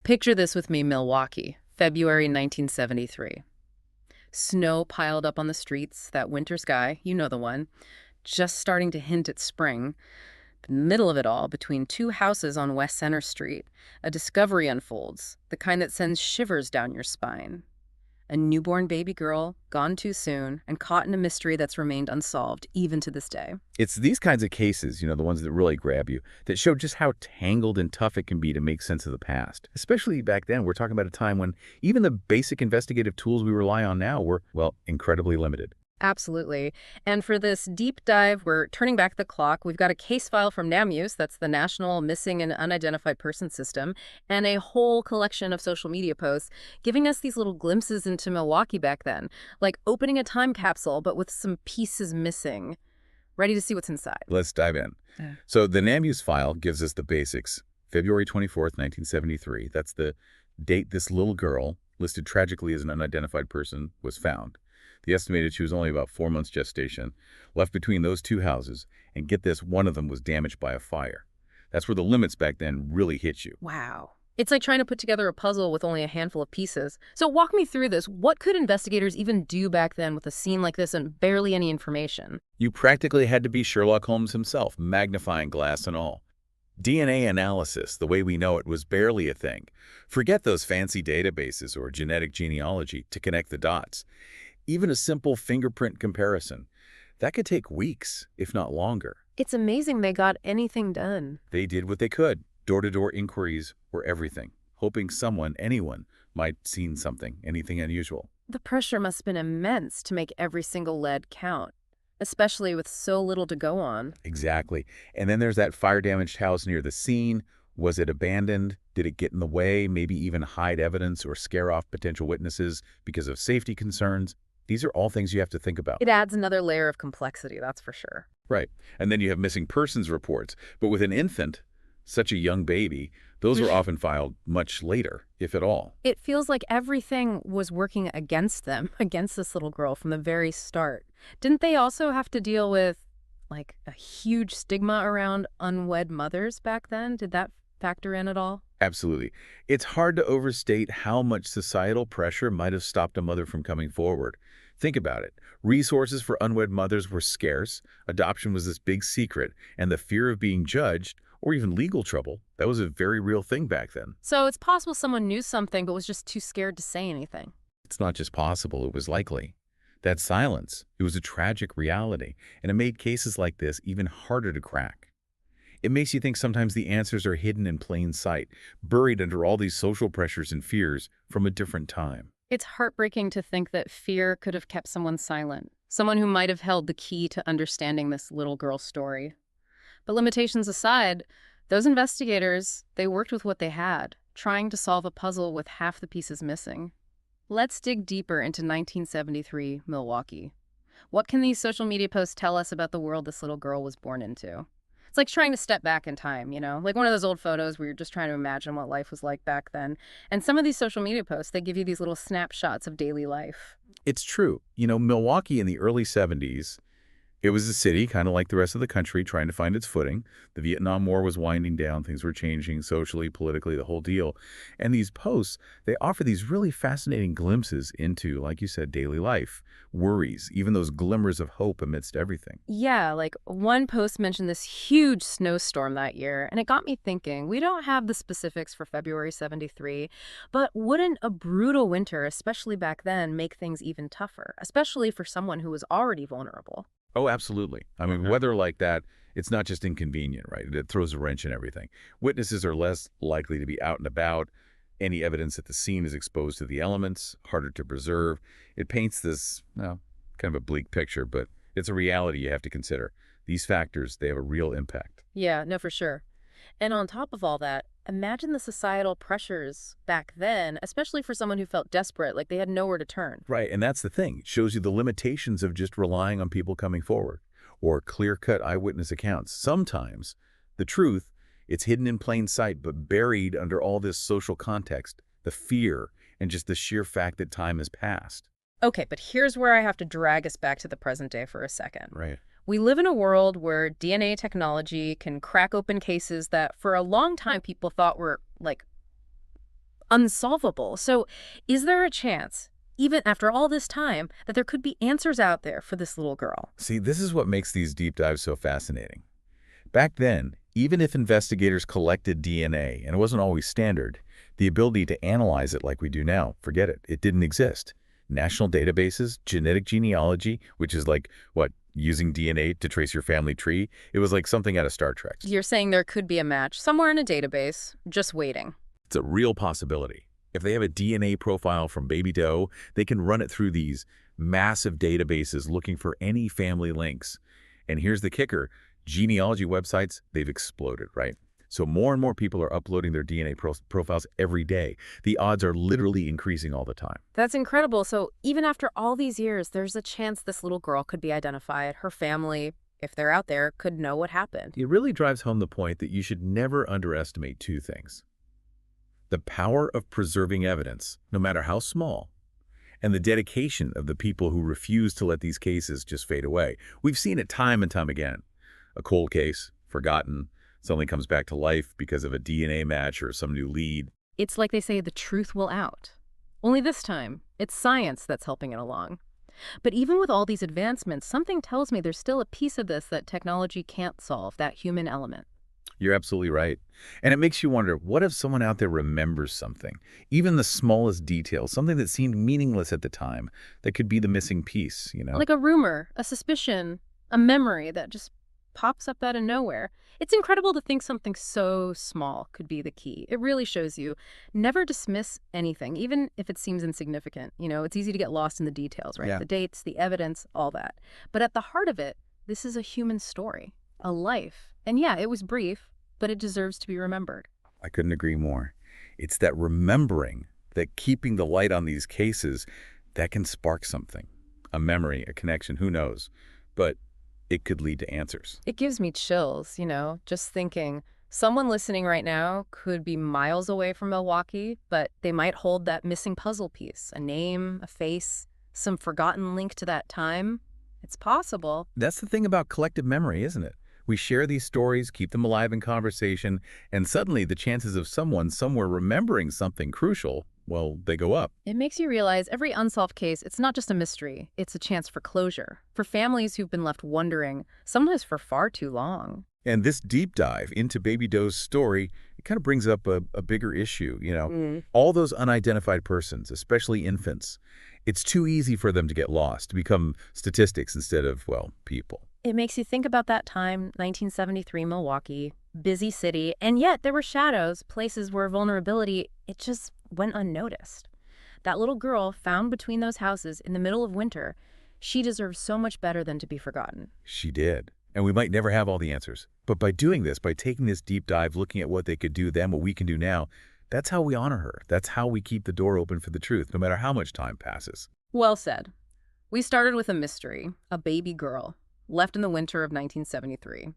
Picture this with me, Milwaukee, February 1973. Snow piled up on the streets, that winter sky, you know the one, just starting to hint at spring. In the middle of it all, between two houses on West Center Street, a discovery unfolds, the kind that sends shivers down your spine. A newborn baby girl, gone too soon, and caught in a mystery that's remained unsolved, even to this day. It's these kinds of cases, the ones that really grab you, that show just how tangled and tough it can be to make sense of the past. Especially back then, we're talking about a time when even the basic investigative tools we rely on now were, well, incredibly limited. Absolutely. And for this deep dive, we're turning back the clock. We've got a case file from NAMUS, that's the National Missing and Unidentified Person System, and a whole collection of social media posts giving us these little glimpses into Milwaukee back then, like opening a time capsule, but with some pieces missing. Ready to see what's inside. Let's dive in. Yeah. So the NAMUS file gives us the basics. February 24th, 1973. That's the date this little girl, listed tragically as an unidentified person, was found. The estimated she was only about 4 months gestation, left between those two houses, and get this, one of them was damaged by a fire. That's where the limits back then really hit you. Wow. It's like trying to put together a puzzle with only a handful of pieces. So walk me through this. What could investigators even do back then with a scene like this and barely any information? You practically had to be Sherlock Holmes himself, magnifying glass and all. DNA analysis, the way we know it, was barely a thing. Forget those fancy databases or genetic genealogy to connect the dots. Even a simple fingerprint comparison, that could take weeks, if not longer. It's amazing they got anything done. They did what they could. Door-to-door inquiries were everything, hoping someone, anyone, might seen something, anything unusual. The pressure must have been immense to make every single lead count, especially with so little to go on. Exactly. And then there's that fire-damaged house near the scene. Was it abandoned? Did it get in the way, maybe even hide evidence or scare off potential witnesses because of safety concerns? These are all things you have to think about. It adds another layer of complexity, that's for sure. Right. And then you have missing persons reports. But with an infant, such a young baby, those were often filed much later, if at all. It feels like everything was working against them, against this little girl from the very start. Didn't they also have to deal with, like, a huge stigma around unwed mothers back then? Did that factor in at all? Absolutely. It's hard to overstate how much societal pressure might have stopped a mother from coming forward. Think about it. Resources for unwed mothers were scarce, adoption was this big secret, and the fear of being judged, or even legal trouble, that was a very real thing back then. So it's possible someone knew something but was just too scared to say anything. It's not just possible, it was likely. That silence, it was a tragic reality, and it made cases like this even harder to crack. It makes you think sometimes the answers are hidden in plain sight, buried under all these social pressures and fears from a different time. It's heartbreaking to think that fear could have kept someone silent, someone who might have held the key to understanding this little girl's story. But limitations aside, those investigators, they worked with what they had, trying to solve a puzzle with half the pieces missing. Let's dig deeper into 1973 Milwaukee. What can these social media posts tell us about the world this little girl was born into? It's like trying to step back in time, like one of those old photos where you're just trying to imagine what life was like back then. And some of these social media posts, they give you these little snapshots of daily life. It's true. Milwaukee in the early 70s, it was a city, kind of like the rest of the country, trying to find its footing. The Vietnam War was winding down. Things were changing socially, politically, the whole deal. And these posts, they offer these really fascinating glimpses into, like you said, daily life, worries, even those glimmers of hope amidst everything. Yeah, like one post mentioned this huge snowstorm that year, and it got me thinking, we don't have the specifics for February 73, but wouldn't a brutal winter, especially back then, make things even tougher, especially for someone who was already vulnerable? Oh, absolutely. I mean, weather like that, it's not just inconvenient, right? It throws a wrench in everything. Witnesses are less likely to be out and about. Any evidence at the scene is exposed to the elements, harder to preserve. It paints this, kind of a bleak picture, but it's a reality you have to consider. These factors, they have a real impact. Yeah, no, for sure. And on top of all that, imagine the societal pressures back then, especially for someone who felt desperate, like they had nowhere to turn. Right, and that's the thing. It shows you the limitations of just relying on people coming forward or clear-cut eyewitness accounts. Sometimes the truth, it's hidden in plain sight, but buried under all this social context, the fear, and just the sheer fact that time has passed. Okay, but here's where I have to drag us back to the present day for a second. Right. We live in a world where DNA technology can crack open cases that for a long time people thought were, like, unsolvable. So is there a chance, even after all this time, that there could be answers out there for this little girl? See, this is what makes these deep dives so fascinating. Back then, even if investigators collected DNA, and it wasn't always standard, the ability to analyze it like we do now, forget it, it didn't exist. National databases, genetic genealogy, which is like, what, using DNA to trace your family tree? It was like something out of Star Trek. You're saying there could be a match somewhere in a database, just waiting. It's a real possibility. If they have a DNA profile from baby doe, they can run it through these massive databases looking for any family links. And here's the kicker. Genealogy websites, they've exploded, right? So more and more people are uploading their DNA profiles every day. The odds are literally increasing all the time. That's incredible. So even after all these years, there's a chance this little girl could be identified. Her family, if they're out there, could know what happened. It really drives home the point that you should never underestimate two things: the power of preserving evidence, no matter how small, and the dedication of the people who refuse to let these cases just fade away. We've seen it time and time again. A cold case, forgotten, suddenly comes back to life because of a DNA match or some new lead. It's like they say the truth will out. Only this time, it's science that's helping it along. But even with all these advancements, something tells me there's still a piece of this that technology can't solve, that human element. You're absolutely right. And it makes you wonder, what if someone out there remembers something, even the smallest detail, something that seemed meaningless at the time, that could be the missing piece, you know? Like a rumor, a suspicion, a memory that just pops up out of nowhere. It's incredible to think something so small could be the key. It really shows you never dismiss anything, even if it seems insignificant. You know, it's easy to get lost in the details, right? Yeah. The dates, the evidence, all that. But at the heart of it, this is a human story, a life. And yeah, it was brief, but it deserves to be remembered. I couldn't agree more. It's that remembering, that keeping the light on these cases, that can spark something. A memory, a connection, who knows? But it could lead to answers. It gives me chills, you know, just thinking someone listening right now could be miles away from Milwaukee, but they might hold that missing puzzle piece, a name, a face, some forgotten link to that time. It's possible. That's the thing about collective memory, isn't it? We share these stories, keep them alive in conversation, and suddenly the chances of someone somewhere remembering something crucial, well, they go up. It makes you realize every unsolved case, it's not just a mystery, it's a chance for closure. For families who've been left wondering, sometimes for far too long. And this deep dive into Baby Doe's story, it kind of brings up a bigger issue, you know. All those unidentified persons, especially infants, it's too easy for them to get lost, to become statistics instead of, well, people. It makes you think about that time, 1973 Milwaukee, busy city, and yet there were shadows, places where vulnerability, it just went unnoticed. That little girl found between those houses in the middle of winter, she deserves so much better than to be forgotten. She did. And we might never have all the answers. But by doing this, by taking this deep dive, looking at what they could do then, what we can do now, that's how we honor her. That's how we keep the door open for the truth, no matter how much time passes. Well said. We started with a mystery, a baby girl, left in the winter of 1973.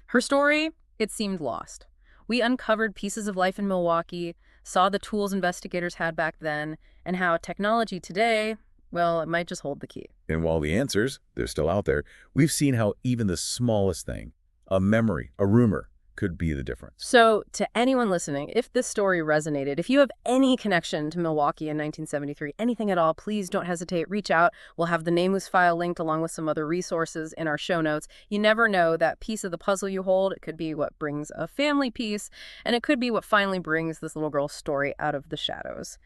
Her story, it seemed lost. We uncovered pieces of life in Milwaukee, saw the tools investigators had back then, and how technology today, well, it might just hold the key. And while the answers, they're still out there, we've seen how even the smallest thing, a memory, a rumor, could be the difference. So to anyone listening, if this story resonated, if you have any connection to Milwaukee in 1973, anything at all, please don't hesitate. Reach out. We'll have the Nameless file linked along with some other resources in our show notes. You never know, that piece of the puzzle you hold, it could be what brings a family piece, and it could be what finally brings this little girl's story out of the shadows.